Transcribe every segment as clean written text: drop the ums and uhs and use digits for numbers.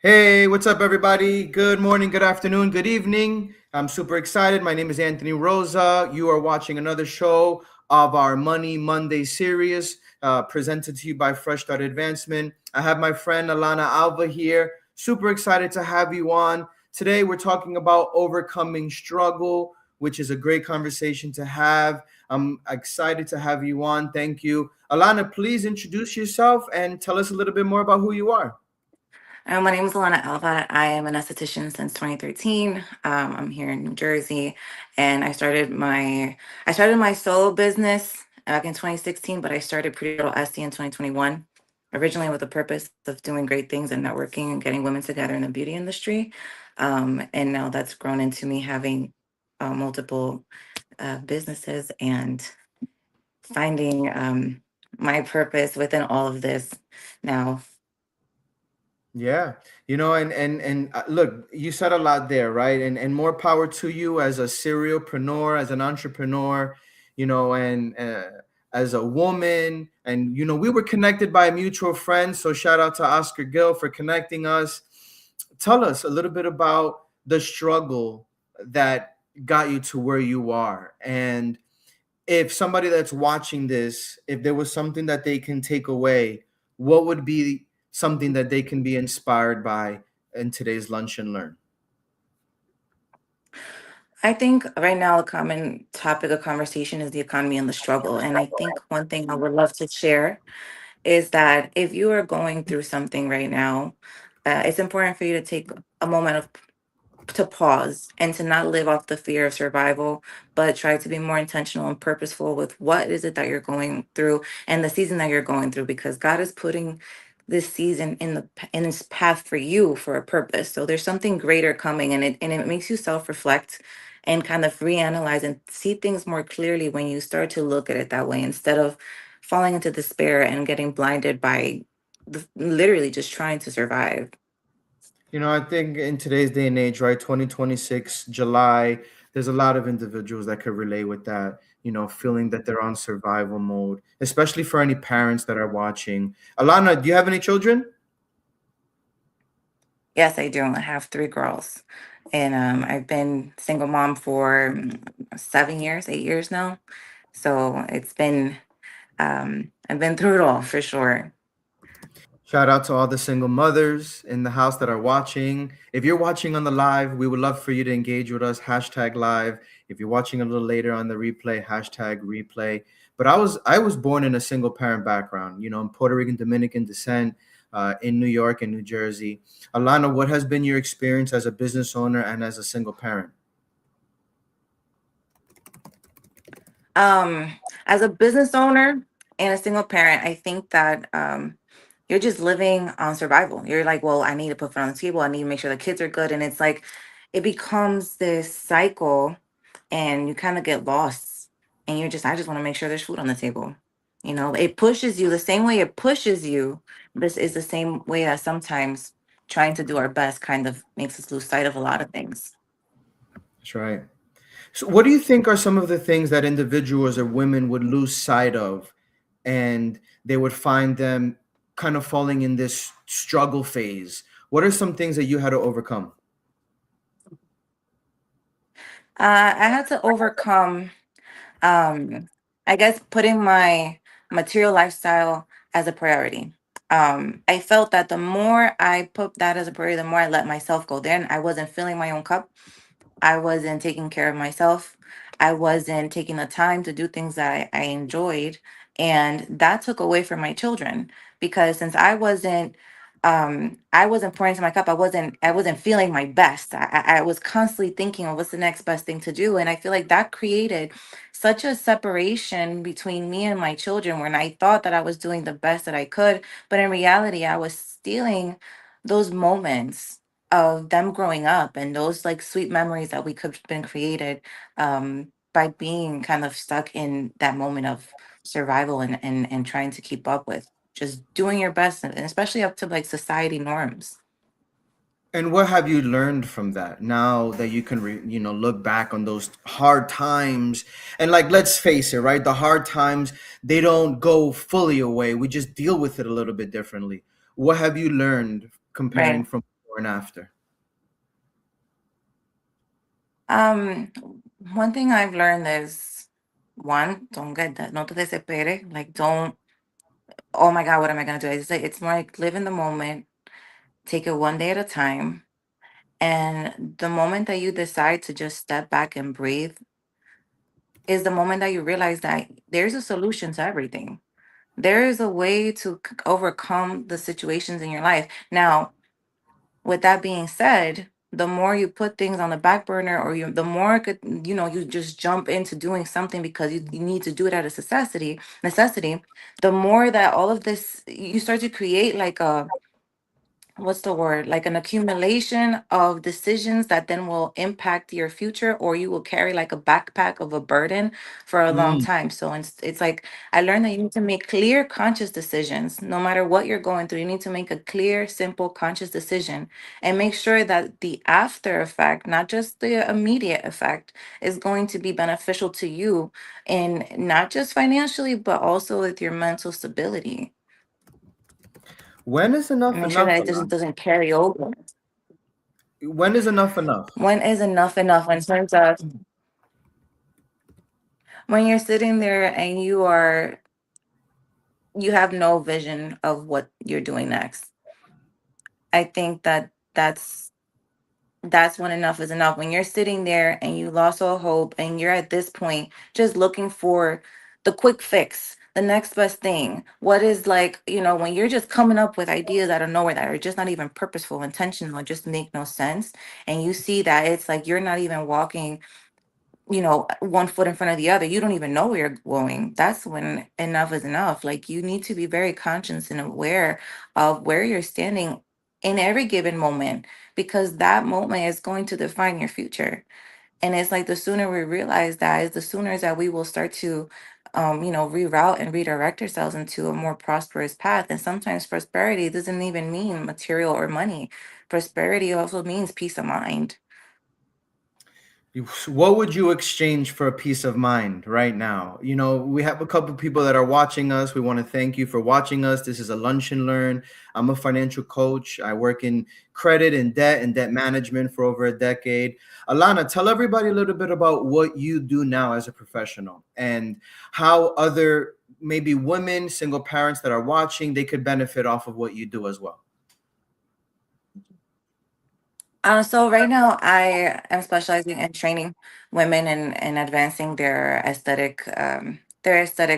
Hey, what's up, everybody? Good morning, good afternoon, good evening. I'm super excited. My name is Anthony Rosa. You are watching another show of our Money Monday series presented to you by Fresh Start Advancement. I have my friend Alana Alva here. Super excited to have you on. Today, we're talking about overcoming struggle, which is a great conversation to have. I'm excited to have you on. Thank you. Alana, please introduce yourself and tell us a little bit more about who you are. My name is Alana Alva. I am an esthetician since 2013. I'm here in New Jersey, and I started my solo business back in 2016. But I started Pretty Little Estie in 2021, originally with the purpose of doing great things and networking and getting women together in the beauty industry. And now that's grown into me having multiple businesses and finding my purpose within all of this now. Yeah, and look, you said a lot there, right? And more power to you as a serialpreneur, as an entrepreneur, and as a woman. And we were connected by a mutual friend, so shout out to Oscar Gill for connecting us. Tell us a little bit about the struggle that got you to where you are, and if somebody that's watching this, if there was something that they can take away, what would be something that they can be inspired by in today's Lunch and Learn? I think right now a common topic of conversation is the economy and the struggle. And I think one thing I would love to share is that if you are going through something right now, it's important for you to take a moment to pause and to not live off the fear of survival, but try to be more intentional and purposeful with what is it that you're going through and the season that you're going through, because God is putting this season in this path for you for a purpose. So there's something greater coming, and it makes you self-reflect and kind of reanalyze and see things more clearly when you start to look at it that way instead of falling into despair and getting blinded by literally just trying to survive. I think in today's day and age, right, 2026, July, there's a lot of individuals that could relate with that, feeling that they're on survival mode, especially for any parents that are watching. Alana, do you have any children? Yes, I do. I have three girls, and I've been single mom for 7 years, 8 years now. So I've been through it all for sure. Shout out to all the single mothers in the house that are watching. If you're watching on the live, we would love for you to engage with us. Hashtag live. If you're watching a little later on the replay, hashtag replay. But I was born in a single parent background. I'm Puerto Rican Dominican descent, in New York and New Jersey. Alana, what has been your experience as a business owner and as a single parent? Um, as a business owner and a single parent, I think that you're just living on survival. You're like, well, I need to put food on the table. I need to make sure the kids are good, and it's like it becomes this cycle, and you kind of get lost. And you're just, I just want to make sure there's food on the table. It pushes you the same way it pushes you. This is the same way that sometimes trying to do our best kind of makes us lose sight of a lot of things. That's right. So, what do you think are some of the things that individuals or women would lose sight of, and they would find them kind of falling in this struggle phase? What are some things that you had to overcome? I had to overcome, um, I guess, putting my material lifestyle as a priority. I felt that the more I put that as a priority, the more I let myself go. Then I wasn't filling my own cup. I wasn't taking care of myself. I wasn't taking the time to do things that I enjoyed. And that took away from my children because since I wasn't pouring into my cup, I wasn't feeling my best. I was constantly thinking of what's the next best thing to do. And I feel like that created such a separation between me and my children when I thought that I was doing the best that I could. But in reality, I was stealing those moments of them growing up and those like sweet memories that we could have been created by being kind of stuck in that moment of survival and trying to keep up with just doing your best and especially up to like society norms. And what have you learned from that now that you can, look back on those hard times? And like, let's face it, right? The hard times, they don't go fully away. We just deal with it a little bit differently. What have you learned comparing Right. from before and after? Um, One thing I've learned is one, don't get that, no te desesperes. Like, don't, oh my God, what am I gonna do? It's more like live in the moment, take it one day at a time. And the moment that you decide to just step back and breathe is the moment that you realize that there's a solution to everything. There is a way to overcome the situations in your life. Now, with that being said, the more you put things on the back burner, or the more you just jump into doing something because you need to do it out of necessity, the more that all of this you start to create like a, what's the word, like an accumulation of decisions that then will impact your future, or you will carry like a backpack of a burden for a long Mm. time. So it's like I learned that you need to make clear conscious decisions no matter what you're going through. You need to make a clear, simple, conscious decision, and make sure that the after effect, not just the immediate effect, is going to be beneficial to you, in not just financially but also with your mental stability, When is and enough make sure enough, that it Alana? doesn't carry over. When is enough enough? When is enough in terms of when you're sitting there and you have no vision of what you're doing next? I think that that's when enough is enough. When you're sitting there and you lost all hope and you're at this point just looking for the quick fix, the next best thing. What is, like, when you're just coming up with ideas out of nowhere that are just not even purposeful, intentional, just make no sense. And you see that it's like you're not even walking, one foot in front of the other. You don't even know where you're going. That's when enough is enough. Like, you need to be very conscious and aware of where you're standing in every given moment, because that moment is going to define your future. And it's like the sooner we realize that, is the sooner that we will start to, reroute and redirect ourselves into a more prosperous path. And sometimes prosperity doesn't even mean material or money. Prosperity also means peace of mind. What would you exchange for a peace of mind right now? We have a couple people that are watching us. We want to thank you for watching us. This is a Lunch and Learn. I'm a financial coach. I work in credit and debt management for over a decade. Alana, tell everybody a little bit about what you do now as a professional, and how other, maybe women, single parents that are watching, they could benefit off of what you do as well. So right now I am specializing in training women and advancing their aesthetic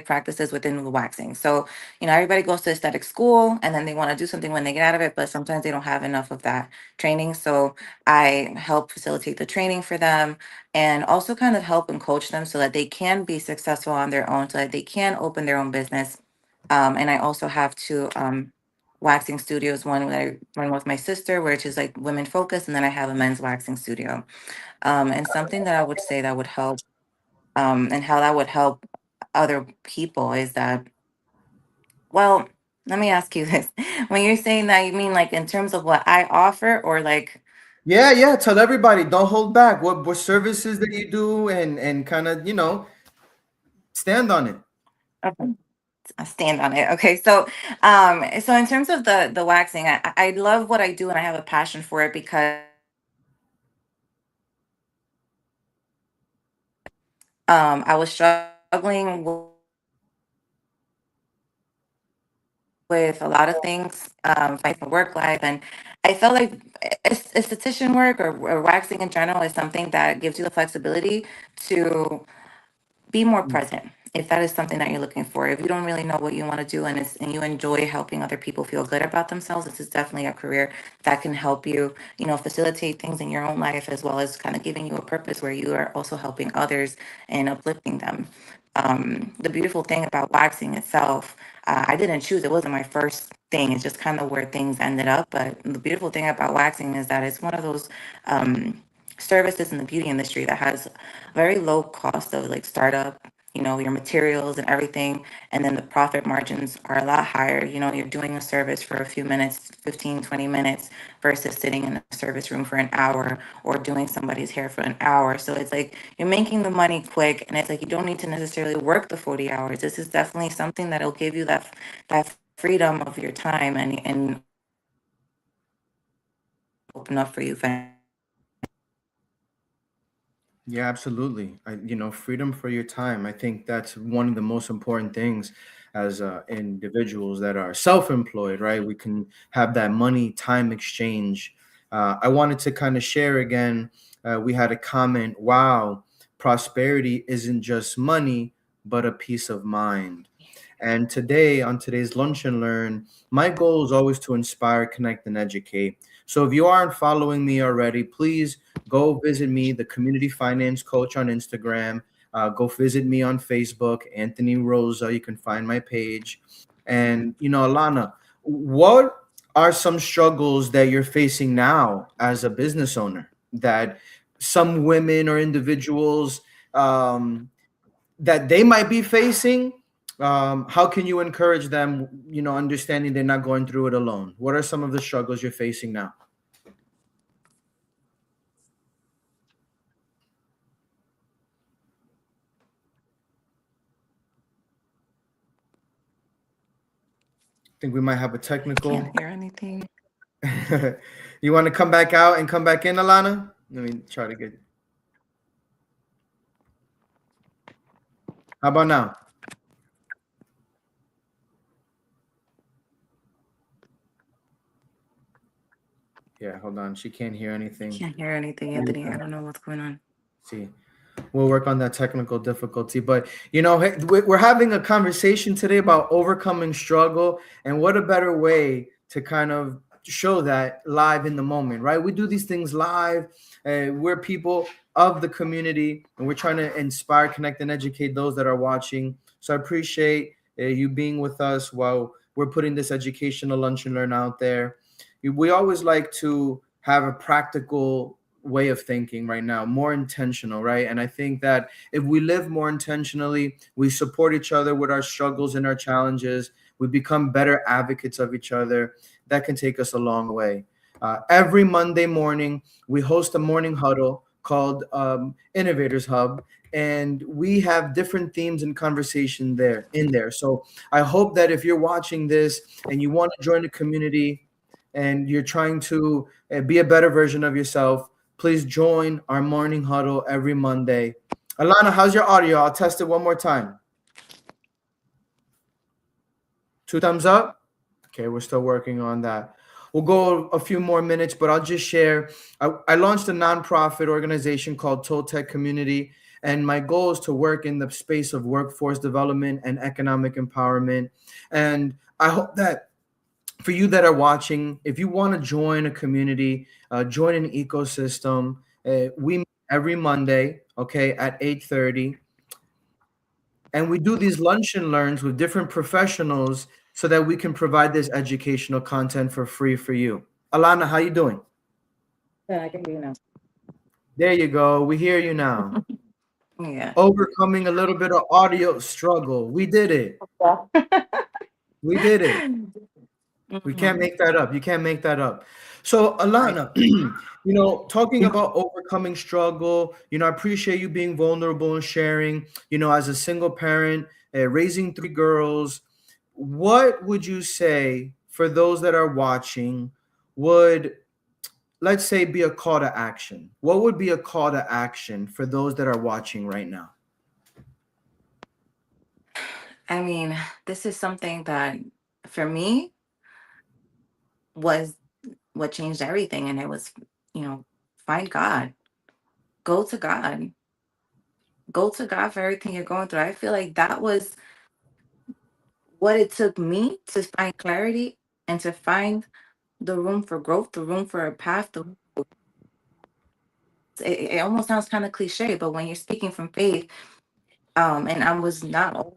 practices within the waxing. So, everybody goes to aesthetic school and then they want to do something when they get out of it, but sometimes they don't have enough of that training. So I help facilitate the training for them, and also kind of help and coach them so that they can be successful on their own, so that they can open their own business. And I also have two waxing studios. One that I run with my sister, which is like women focused, and then I have a men's waxing studio. And something that I would say that would help, and how that would help other people is that, well, let me ask you this. When you're saying that, you mean like in terms of what I offer, or like, Yeah, yeah. Tell everybody. Don't hold back. What services that you do, and kind of, stand on it. okay, I stand on it. Okay. So in terms of the waxing, I love what I do and I have a passion for it, because I was struggling with a lot of things, fighting work life, and I felt like esthetician work, or waxing in general, is something that gives you the flexibility to be more present, if that is something that you're looking for. If you don't really know what you want to do, and you enjoy helping other people feel good about themselves, this is definitely a career that can help you, facilitate things in your own life, as well as kind of giving you a purpose where you are also helping others and uplifting them. The beautiful thing about waxing itself, I didn't choose, it wasn't my first thing, it's just kind of where things ended up. But the beautiful thing about waxing is that it's one of those services in the beauty industry that has very low cost of like startup, your materials and everything. And then the profit margins are a lot higher. You're doing a service for a few minutes, 15, 20 minutes, versus sitting in a service room for an hour, or doing somebody's hair for an hour. So it's like you're making the money quick, and it's like you don't need to necessarily work the 40 hours. This is definitely something that'll give you that freedom of your time, and open up for you. Yeah, absolutely. Freedom for your time. I think that's one of the most important things as individuals that are self-employed, right? We can have that money time exchange. I wanted to kind of share again. We had a comment. Wow, prosperity isn't just money, but a peace of mind. And today, on today's Lunch and Learn, my goal is always to inspire, connect, and educate. So if you aren't following me already, please go visit me, the Community Finance Coach on Instagram. Go visit me on Facebook, Anthony Rosa. You can find my page. And, Alana, what are some struggles that you're facing now as a business owner that some women or individuals that they might be facing? How can you encourage them, understanding they're not going through it alone? What are some of the struggles you're facing now? I think we might have a I can't technical. hear anything. You want to come back out and come back in, Alana? Let me try to get. How about now? Yeah, hold on. She can't hear anything. Can't hear anything, Anthony. I don't know what's going on. See, we'll work on that technical difficulty. But hey, we're having a conversation today about overcoming struggle, and what a better way to kind of show that live in the moment, right? We do these things live. We're people of the community, and we're trying to inspire, connect, and educate those that are watching. So I appreciate you being with us while we're putting this educational lunch and learn out there. We always like to have a practical way of thinking right now, more intentional, right? And I think that if we live more intentionally, we support each other with our struggles and our challenges, we become better advocates of each other. That can take us a long way. Every Monday morning, we host a morning huddle called Innovators Hub, and we have different themes and conversation there in there. So I hope that if you're watching this and you want to join the community and you're trying to be a better version of yourself, please join our morning huddle every Monday. Alana, how's your audio? I'll test it one more time. 2 thumbs up? Okay, we're still working on that. We'll go a few more minutes, but I'll just share. I launched a nonprofit organization called Toltec Community, and my goal is to work in the space of workforce development and economic empowerment. And I hope that for you that are watching, if you want to join a community, join an ecosystem, we meet every Monday, okay, at 8:30, and we do these lunch and learns with different professionals so that we can provide this educational content for free for you. Alana, how you doing? Yeah, I can hear you now. There you go. We hear you now. Yeah. Overcoming a little bit of audio struggle. We did it. We did it. We can't Mhm. make that up. You can't make that up. So, Right. Alana, talking about overcoming struggle, I appreciate you being vulnerable and sharing, as a single parent, raising 3 girls. What would you say for those that are watching would, let's say, be a call to action? What would be a call to action for those that are watching right now? I mean, this is something that for me was what changed everything. And it was, you know, find God, go to God, go to God for everything you're going through. I feel like that was what it took me to find clarity and to find the room for growth, the room for a path. It almost sounds kind of cliche, but when you're speaking from faith, and I was not old,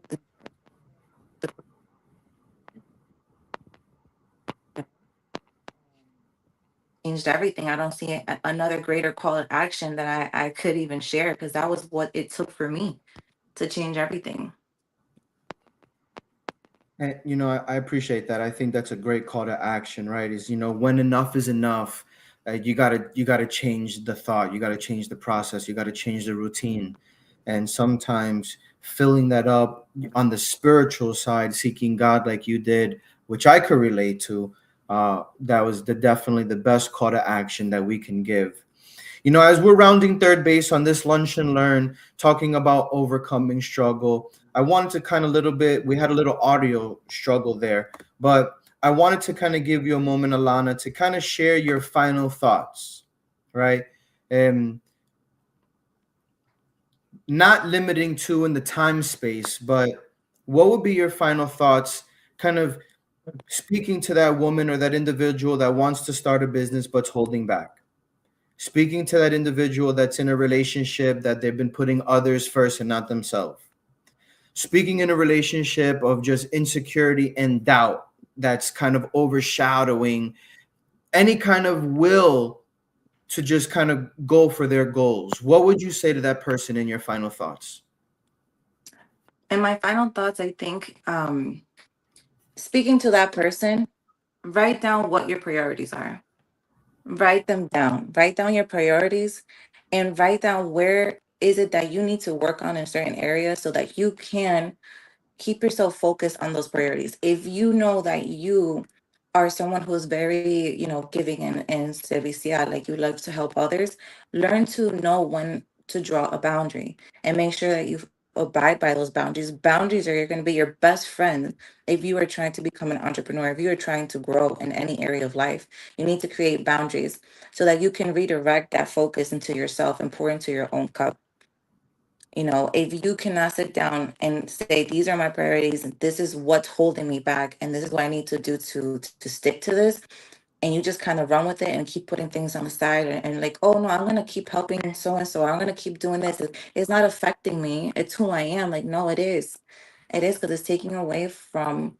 changed everything. I don't see another greater call to action that I could even share because that was what it took for me to change everything. And I appreciate that. I think that's a great call to action, right? Is when enough is enough, you gotta change the thought, you gotta change the process, you gotta change the routine, and sometimes filling that up on the spiritual side, seeking God like you did, which I could relate to. That was definitely the best call to action that we can give. You know, as we're rounding third base on this lunch and learn, talking about overcoming struggle, I wanted to kind of little bit, we had a little audio struggle there, but I wanted to kind of give you a moment, Alana, to kind of share your final thoughts, right? And not limiting to in the time space, but what would be your final thoughts, kind of speaking to that woman or that individual that wants to start a business but's holding back? Speaking to that individual that's in a relationship that they've been putting others first and not themselves. Speaking in a relationship of just insecurity and doubt that's kind of overshadowing any kind of will to just kind of go for their goals. What would you say to that person in your final thoughts? And my final thoughts, I think, speaking to that person, write down what your priorities are. Write them down. Write down your priorities and write down where is it that you need to work on in certain areas so that you can keep yourself focused on those priorities. If you know that you are someone who's very, giving and servicial, like you love to help others, learn to know when to draw a boundary and make sure that you abide by those boundaries. Boundaries are going to be your best friend if you are trying to become an entrepreneur, if you are trying to grow in any area of life. You need to create boundaries so that you can redirect that focus into yourself and pour into your own cup. If you cannot sit down and say, these are my priorities, and this is what's holding me back, and this is what I need to do to stick to this, and you just kind of run with it and keep putting things on the side and like, oh no, I'm gonna keep helping so and so, I'm gonna keep doing this. It's not affecting me. It's who I am. Like, no, it is. It is because it's taking away from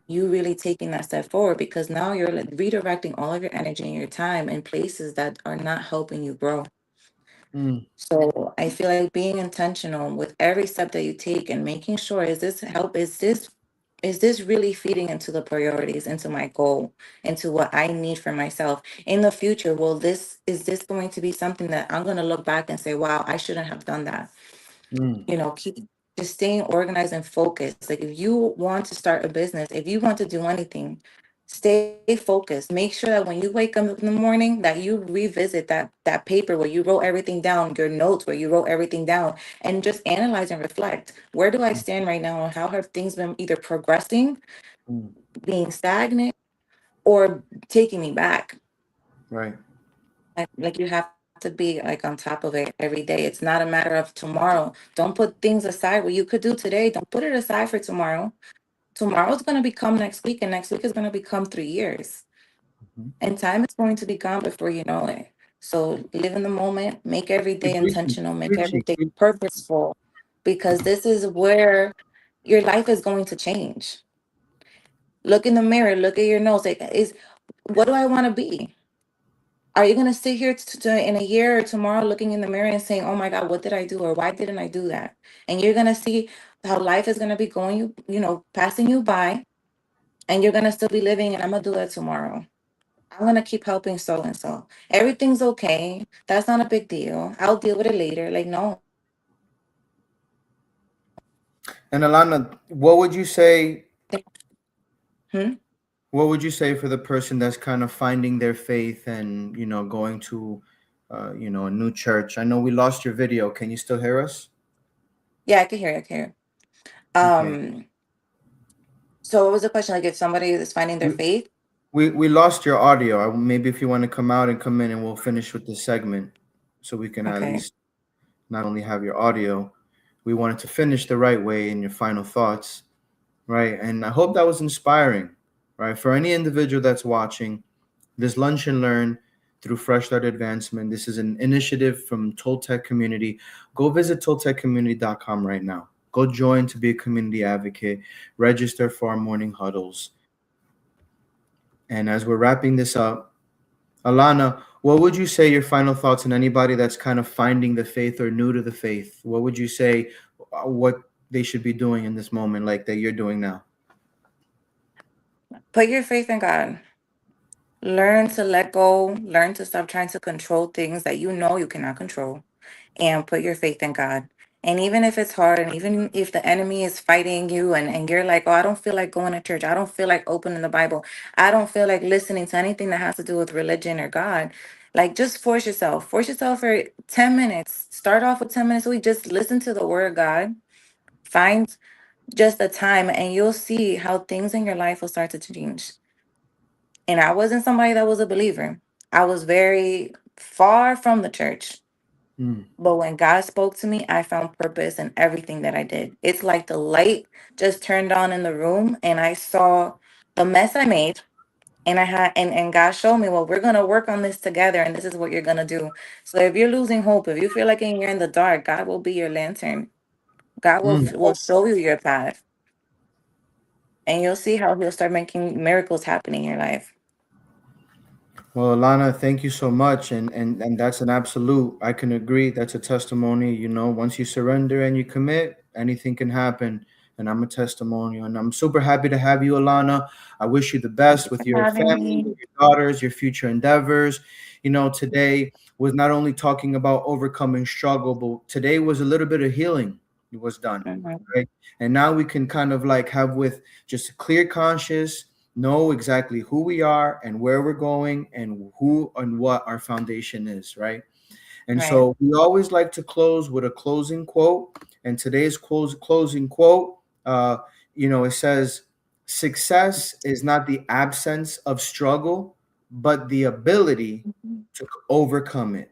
you really taking that step forward because now you're like redirecting all of your energy and your time in places that are not helping you grow. Mm, So I feel like being intentional with every step that you take and making sure is this really feeding into the priorities, into my goal, into what I need for myself in the future? Is this going to be something that I'm going to look back and say, wow, I shouldn't have done that? mm, Keep just staying organized and focused. Like if you want to start a business, if you want to do anything, stay focused. Make sure that when you wake up in the morning that you revisit that paper where you wrote everything down, your notes where you wrote everything down, and just analyze and reflect. Where do I mm, stand right now? And how have things been either progressing, mm. being stagnant, or taking me back? Right. Like you have to be like on top of it every day. It's not a matter of tomorrow. Don't put things aside what you could do today. Don't put it aside for tomorrow. Tomorrow's going to become next week, and next week is going to become 3 years. Mhm. And time is going to be gone before you know it. So live in the moment, make every You're day preaching, intentional, make every preaching, day preaching. purposeful, because this is where your life is going to change. Look in the mirror, look at your nose. Like, what do I want to be? Are you going to sit here in a year or tomorrow looking in the mirror and saying, oh my God, what did I do? Or why didn't I do that? And you're going to see how life is going to be going, passing you by, and you're going to still be living. And I'm going to do that tomorrow. I'm going to keep helping so and so. Everything's okay. That's not a big deal. I'll deal with it later. Like, no. And Alana, what would you say? Hmm? What would you say for the person that's kind of finding their faith and going to, a new church? I know we lost your video. Can you still hear us? Yeah, I can hear you. I can hear you. Okay. So what was the question? Like if somebody is finding their We faith? we lost your audio. Maybe if you want to come out and come in, and we'll finish with this segment, so we can at Okay. least not only have your audio. We wanted to finish the right way in your final thoughts, right? And I hope that was inspiring, right? For any individual that's watching this Lunch and Learn through Fresh Start Advancement. This is an initiative from Toltec Community. Go visit tolteccommunity.com right now. Go join to be a community advocate. Register for our morning huddles. And as we're wrapping this up, Alana, what would you say your final thoughts on anybody that's kind of finding the faith or new to the faith? What would you say what they should be doing in this moment like that you're doing now? Put your faith in God. Learn to let go. Learn to stop trying to control things that you know you cannot control. And put your faith in God. And even if it's hard, and even if the enemy is fighting you, and you're like, oh, I don't feel like going to church. I don't feel like opening the Bible. I don't feel like listening to anything that has to do with religion or God. Like, just force yourself. Force yourself for 10 minutes. Start off with 10 minutes a week. Just listen to the word of God. Find just a time, and you'll see how things in your life will start to change. And I wasn't somebody that was a believer. I was very far from the church. Mm, But when God spoke to me, I found purpose in everything that I did. It's like the light just turned on in the room, and I saw the mess I made. And I had and God showed me, well, we're gonna work on this together, and this is what you're gonna do. So if you're losing hope, if you feel like you're in the dark, God will be your lantern. God mm. will show you your path, and you'll see how He'll start making miracles happen in your life. Well, Alana, thank you so much, and that's an absolute. I can agree. That's a testimony. You know, once you surrender and you commit, anything can happen. And I'm a testimonial, and I'm super happy to have you, Alana. I wish you the Thank best you with for your having family, me. with your daughters, your future endeavors. You know, today was not only talking about overcoming struggle, but today was a little bit of healing. It was done, Mhm. right? And now we can kind of like have with just a clear conscience know exactly who we are and where we're going and who and what our foundation is, right? And Right. so we always like to close with a closing quote. And today's closing quote, uh, it says, "Success is not the absence of struggle, but the ability Mhm. to overcome it."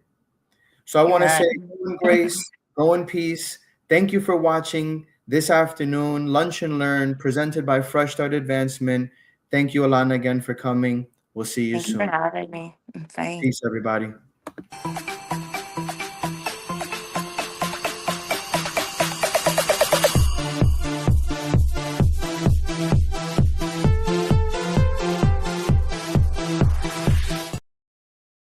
So I want to say, Amen. go in grace, go in peace. Thank you for watching this afternoon, Lunch and Learn, presented by Fresh Start Advancement. Thank you, Alana, again for coming. We'll see you Thank you for soon. having me. Bye. Peace, everybody.